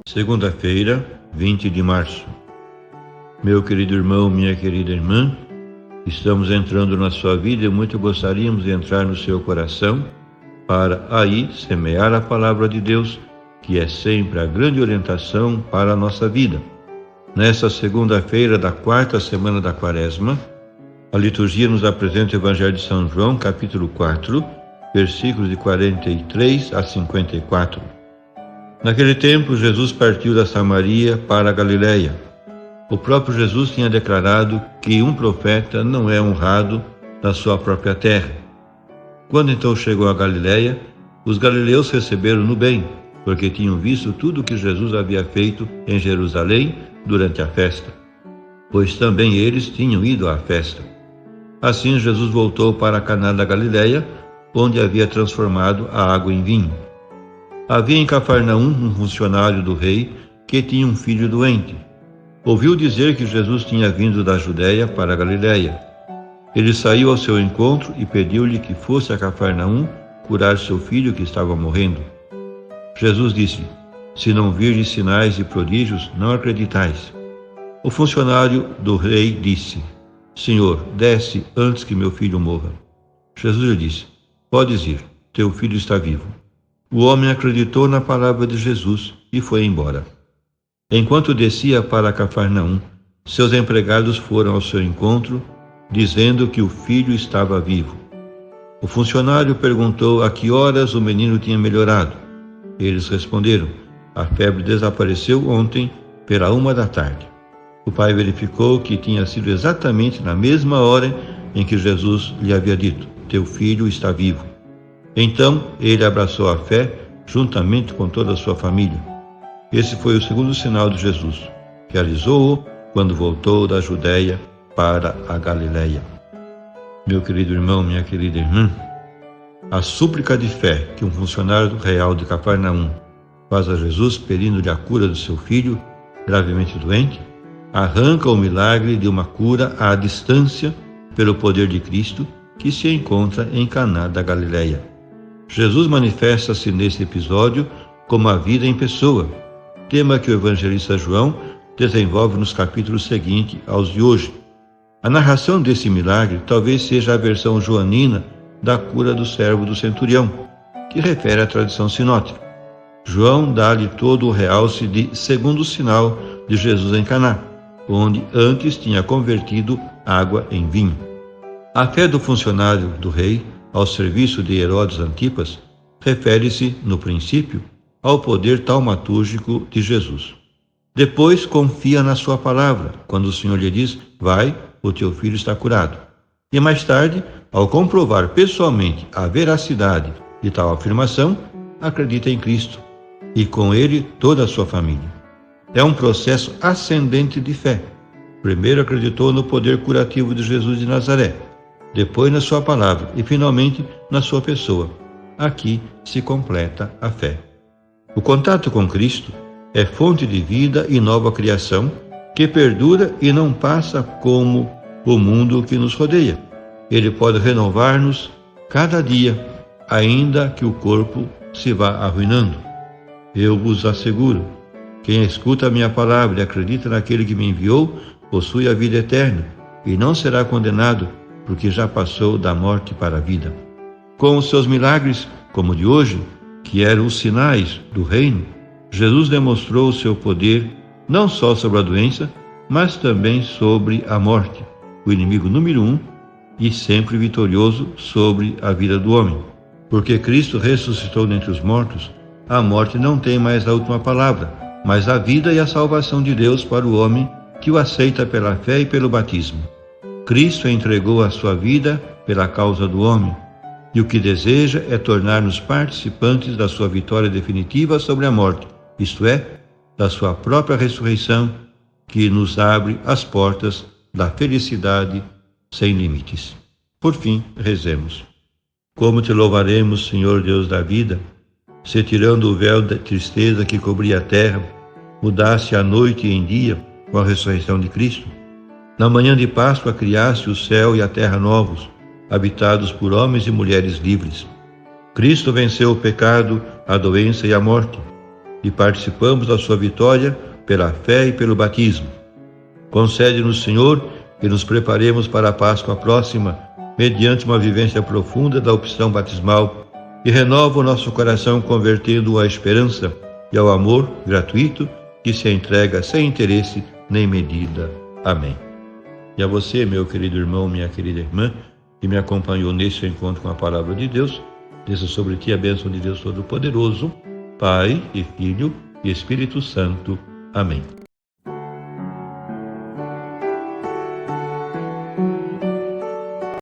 Segunda-feira, 20 de março. Meu querido irmão, minha querida irmã, estamos entrando na sua vida e muito gostaríamos de entrar no seu coração para aí semear a palavra de Deus, que é sempre a grande orientação para a nossa vida. Nesta segunda-feira da quarta semana da Quaresma, a liturgia nos apresenta o Evangelho de São João, capítulo 4, versículos de 43 a 54. Naquele tempo, Jesus partiu da Samaria para a Galileia. O próprio Jesus tinha declarado que um profeta não é honrado na sua própria terra. Quando então chegou a Galileia, os galileus receberam-no bem, porque tinham visto tudo o que Jesus havia feito em Jerusalém durante a festa, pois também eles tinham ido à festa. Assim Jesus voltou para Caná da Galileia, onde havia transformado a água em vinho. Havia em Cafarnaum um funcionário do rei que tinha um filho doente. Ouviu dizer que Jesus tinha vindo da Judéia para a Galileia. Ele saiu ao seu encontro e pediu-lhe que fosse a Cafarnaum curar seu filho que estava morrendo. Jesus disse: "Se não virdes sinais e prodígios, não acreditais." O funcionário do rei disse: "Senhor, desce antes que meu filho morra." Jesus lhe disse: "Podes ir, teu filho está vivo." O homem acreditou na palavra de Jesus e foi embora. Enquanto descia para Cafarnaum, seus empregados foram ao seu encontro, dizendo que o filho estava vivo. O funcionário perguntou a que horas o menino tinha melhorado. Eles responderam: "A febre desapareceu ontem, pela 1h. O pai verificou que tinha sido exatamente na mesma hora em que Jesus lhe havia dito: "Teu filho está vivo." Então ele abraçou a fé, juntamente com toda a sua família. Esse foi o segundo sinal de Jesus. Realizou-o quando voltou da Judéia para a Galileia. Meu querido irmão, minha querida irmã, a súplica de fé que um funcionário real de Cafarnaum faz a Jesus pedindo-lhe a cura do seu filho, gravemente doente, arranca o milagre de uma cura à distância pelo poder de Cristo, que se encontra em Caná da Galileia. Jesus manifesta-se nesse episódio como a vida em pessoa, tema que o evangelista João desenvolve nos capítulos seguintes aos de hoje. A narração desse milagre talvez seja a versão joanina da cura do servo do centurião, que refere à tradição sinótica. João dá-lhe todo o realce de segundo sinal de Jesus em Caná, onde antes tinha convertido água em vinho. A fé do funcionário do rei ao serviço de Herodes Antipas refere-se, no princípio, ao poder taumatúrgico de Jesus. Depois confia na sua palavra, quando o Senhor lhe diz: "Vai, o teu filho está curado." E mais tarde, ao comprovar pessoalmente a veracidade de tal afirmação, acredita em Cristo e com ele toda a sua família. É um processo ascendente de fé. Primeiro acreditou no poder curativo de Jesus de Nazaré, depois na sua palavra e finalmente na sua pessoa. Aqui se completa a fé. O contato com Cristo é fonte de vida e nova criação que perdura e não passa como o mundo que nos rodeia. Ele pode renovar-nos cada dia, ainda que o corpo se vá arruinando. Eu vos asseguro, quem escuta a minha palavra e acredita naquele que me enviou, possui a vida eterna e não será condenado, porque já passou da morte para a vida. Com os seus milagres, como o de hoje, que eram os sinais do reino, Jesus demonstrou o seu poder não só sobre a doença, mas também sobre a morte, o inimigo número 1 e sempre vitorioso sobre a vida do homem. Porque Cristo ressuscitou dentre os mortos, a morte não tem mais a última palavra, mas a vida e a salvação de Deus para o homem que o aceita pela fé e pelo batismo. Cristo entregou a sua vida pela causa do homem, e o que deseja é tornar-nos participantes da sua vitória definitiva sobre a morte, isto é, da sua própria ressurreição, que nos abre as portas da felicidade sem limites. Por fim, rezemos. Como te louvaremos, Senhor Deus da vida, se tirando o véu da tristeza que cobria a terra, mudaste a noite em dia com a ressurreição de Cristo. Na manhã de Páscoa criaste o céu e a terra novos, habitados por homens e mulheres livres. Cristo venceu o pecado, a doença e a morte. e participamos da sua vitória pela fé e pelo batismo. Concede-nos, Senhor, que nos preparemos para a Páscoa próxima, mediante uma vivência profunda da opção batismal, e renova o nosso coração convertendo-o à esperança e ao amor gratuito que se entrega sem interesse nem medida. Amém. E a você, meu querido irmão, minha querida irmã, que me acompanhou nesse encontro com a Palavra de Deus, desça sobre ti a bênção de Deus Todo-Poderoso, Pai e Filho e Espírito Santo. Amém.